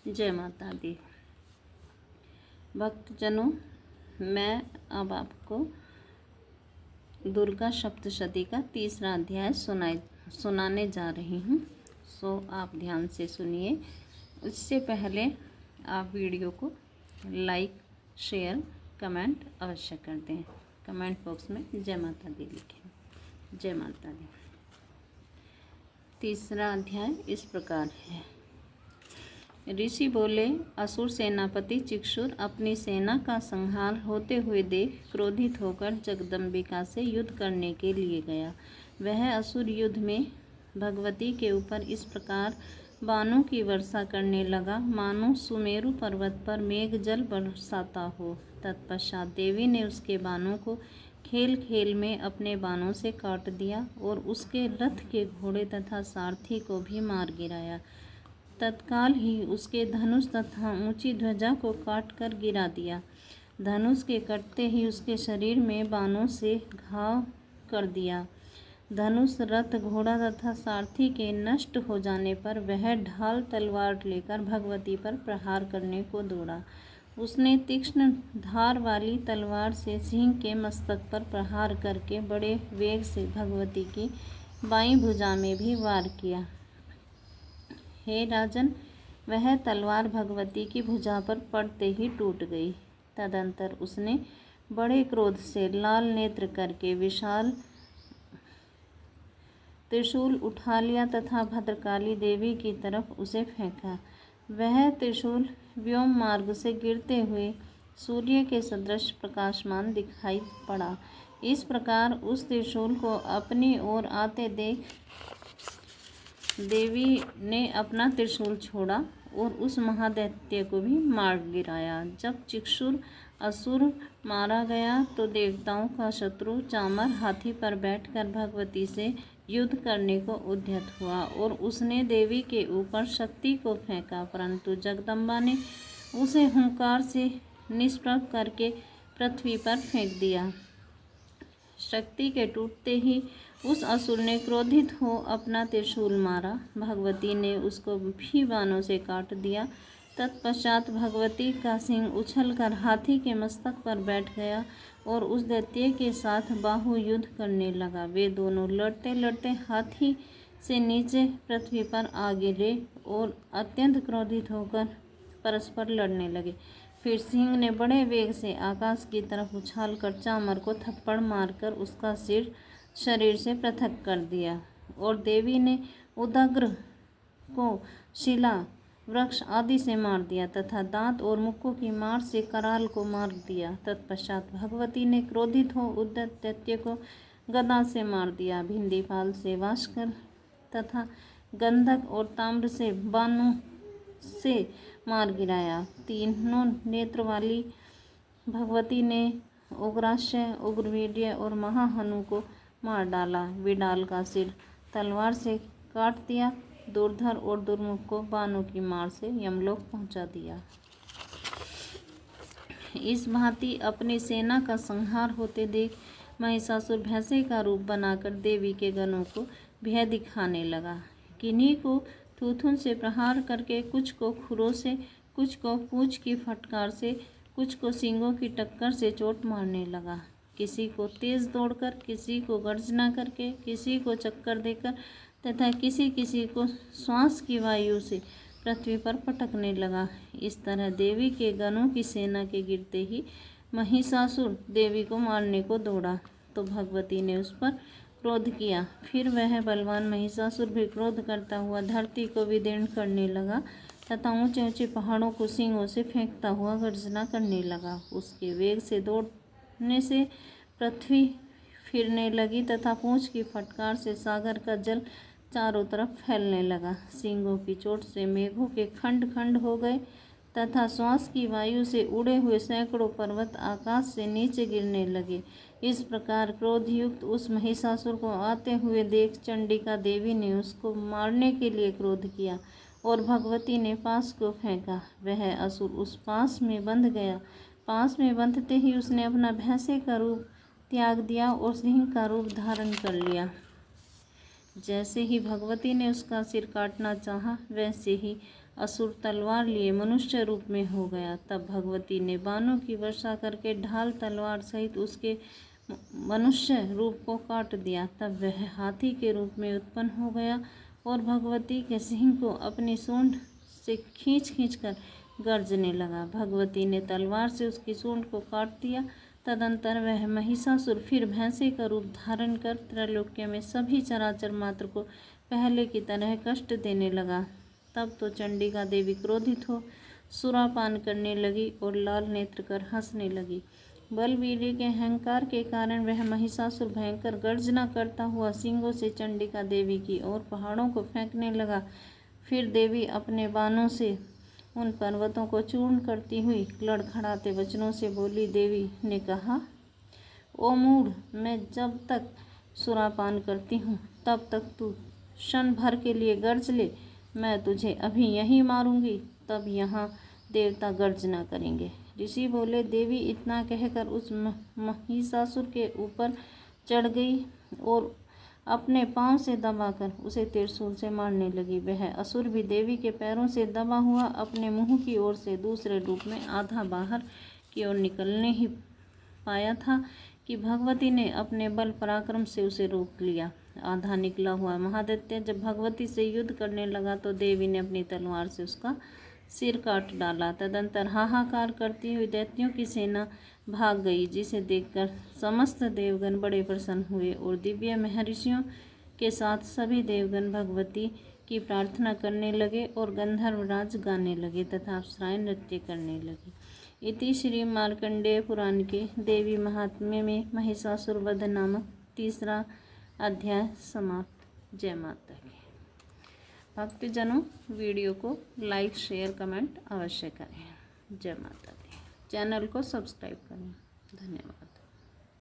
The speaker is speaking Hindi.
जय माता दी। भक्तजनों, मैं अब आपको दुर्गा सप्तशती का तीसरा अध्याय सुनाने जा रही हूँ। सो आप ध्यान से सुनिए। उससे पहले आप वीडियो को लाइक, शेयर, कमेंट अवश्य कर दें। कमेंट बॉक्स में जय माता दी लिखें। जय माता दी। तीसरा अध्याय इस प्रकार है। ऋषि बोले, असुर सेनापति चिक्षुर अपनी सेना का संहार होते हुए देख क्रोधित होकर जगदम्बिका से युद्ध करने के लिए गया। वह असुर युद्ध में भगवती के ऊपर इस प्रकार बाणों की वर्षा करने लगा, मानो सुमेरु पर्वत पर मेघ जल बरसाता हो। तत्पश्चात देवी ने उसके बाणों को खेल खेल में अपने बाणों से काट दिया और उसके रथ के घोड़े तथा सारथी को भी मार गिराया। तत्काल ही उसके धनुष तथा ऊंची ध्वजा को काट कर गिरा दिया। धनुष के कटते ही उसके शरीर में बाणों से घाव कर दिया। धनुष, रथ, घोड़ा तथा सारथी के नष्ट हो जाने पर वह ढाल तलवार लेकर भगवती पर प्रहार करने को दौड़ा। उसने तीक्ष्ण धार वाली तलवार से सिंह के मस्तक पर प्रहार करके बड़े वेग से भगवती की बाईं भुजा में भी वार किया। हे राजन, वह तलवार भगवती की भुजा पर पड़ते ही टूट गई। तदंतर उसने बड़े क्रोध से लाल नेत्र करके विशाल त्रिशूल उठा लिया तथा भद्रकाली देवी की तरफ उसे फेंका। वह त्रिशूल व्योम मार्ग से गिरते हुए सूर्य के सदृश प्रकाशमान दिखाई पड़ा। इस प्रकार उस त्रिशूल को अपनी ओर आते देख देवी ने अपना त्रिशूल छोड़ा और उस महादैत्य को भी मार गिराया। जब चिक्षुर असुर मारा गया तो देवताओं का शत्रु चामर हाथी पर बैठकर भगवती से युद्ध करने को उद्यत हुआ और उसने देवी के ऊपर शक्ति को फेंका, परंतु जगदम्बा ने उसे हुंकार से निष्प्रभ करके पृथ्वी पर फेंक दिया। शक्ति के टूटते ही उस असुर ने क्रोधित हो अपना त्रिशूल मारा। भगवती ने उसको भी बाणों से काट दिया। तत्पश्चात भगवती का सिंह उछलकर हाथी के मस्तक पर बैठ गया और उस दैत्य के साथ बाहु युद्ध करने लगा। वे दोनों लड़ते लड़ते हाथी से नीचे पृथ्वी पर आ गिरे और अत्यंत क्रोधित होकर परस्पर लड़ने लगे। फिर सिंह ने बड़े वेग से आकाश की तरफ उछालकर चामर को थप्पड़ मारकर उसका सिर शरीर से पृथक कर दिया और देवी ने उदग्र को शिला, वृक्ष आदि से मार दिया तथा दांत और मुक्कों की मार से कराल को मार दिया। तत्पश्चात भगवती ने क्रोधित हो उद्धत दैत्य को गदा से मार दिया। भिंडीपाल से वाष्कर तथा गंधक और ताम्र से बाणों से मार गिराया। तीनों नेत्र वाली भगवती ने उग्राश्य, उग्रवीर्य और महाहनु को मार डाला। विडाल का सिर तलवार से काट दिया। दुर्धर और दुर्मुख को बाणों की मार से यमलोक पहुंचा दिया। इस भांति अपनी सेना का संहार होते देख महिषासुर भैंसे का रूप बनाकर देवी के गणों को भय दिखाने लगा। किन्हीं को थूथुन से प्रहार करके, कुछ को खुरों से, कुछ को पूंछ की फटकार से, कुछ को सींगों की टक्कर से चोट मारने लगा। किसी को तेज दौड़कर, किसी को गर्जना करके, किसी को चक्कर देकर तथा किसी किसी को श्वास की वायु से पृथ्वी पर पटकने लगा। इस तरह देवी के गणों की सेना के गिरते ही महिषासुर देवी को मारने को दौड़ा तो भगवती ने उस पर क्रोध किया। फिर वह बलवान महिषासुर भी क्रोध करता हुआ धरती को विदीर्ण करने लगा तथा ऊंचे ऊंचे पहाड़ों को सींगों से फेंकता हुआ गर्जना करने लगा। उसके वेग से दौड़ने से पृथ्वी फिरने लगी तथा पूंछ की फटकार से सागर का जल चारों तरफ फैलने लगा। सींगों की चोट से मेघों के खंड खंड हो गए तथा श्वास की वायु से उड़े हुए सैकड़ों पर्वत आकाश से नीचे गिरने लगे। इस प्रकार क्रोधयुक्त उस महिषासुर को आते हुए देख चंडिका देवी ने उसको मारने के लिए क्रोध किया और भगवती ने पास को फेंका। वह असुर उस पास में बंध गया। पास में बंधते ही उसने अपना भैंसे का रूप त्याग दिया और सिंह का रूप धारण कर लिया। जैसे ही भगवती ने उसका सिर काटना चाहा, वैसे ही असुर तलवार लिए मनुष्य रूप में हो गया। तब भगवती ने बाणों की वर्षा करके ढाल तलवार सहित उसके मनुष्य रूप को काट दिया। तब वह हाथी के रूप में उत्पन्न हो गया और भगवती के सिंह को अपनी सूंड से खींच कर गर्जने लगा। भगवती ने तलवार से उसकी सूंड को काट दिया। तदंतर वह महिषासुर फिर भैंसे का रूप धारण कर त्रैलोक्य में सभी चराचर मात्र को पहले की तरह कष्ट देने लगा। तब तो चंडिका देवी क्रोधित हो सुरापान करने लगी और लाल नेत्र कर हंसने लगी। बलवीर के अहंकार के कारण वह महिषासुर भयंकर गर्जना करता हुआ सींगों से चंडिका देवी की ओर पहाड़ों को फेंकने लगा। फिर देवी अपने बाणों से उन पर्वतों को चूर्ण करती हुई लड़खड़ाते वचनों से बोली। देवी ने कहा, ओ मूढ़, मैं जब तक सुरापान करती हूँ तब तक तू क्षण भर के लिए गर्ज ले, मैं तुझे अभी यहीं मारूंगी। तब यहाँ देवता गर्जना करेंगे। ऋषि बोले। देवी इतना कहकर उस महिषासुर के ऊपर चढ़ गई और अपने पांव से दबाकर उसे त्रिशूल से मारने लगी। वह असुर भी देवी के पैरों से दबा हुआ अपने मुंह की ओर से दूसरे रूप में आधा बाहर की ओर निकलने ही पाया था कि भगवती ने अपने बल पराक्रम से उसे रोक लिया। आधा निकला हुआ महादैत्य जब भगवती से युद्ध करने लगा तो देवी ने अपनी तलवार से उसका सिर काट डाला। तदंतर हाहाकार करती हुई दैत्यों की सेना भाग गई, जिसे देखकर समस्त देवगण बड़े प्रसन्न हुए और दिव्य महर्षियों के साथ सभी देवगण भगवती की प्रार्थना करने लगे और गंधर्वराज गाने लगे तथा अप्सराएं नृत्य करने लगी। इति श्री मार्कंडेय पुराण के देवी महात्म्य में महिषासुर वध नामक 3रा अध्याय समाप्त। जय माता की। भक्तजनों, वीडियो को लाइक शेयर कमेंट अवश्य करें। जय माता दी। चैनल को सब्सक्राइब करें। धन्यवाद।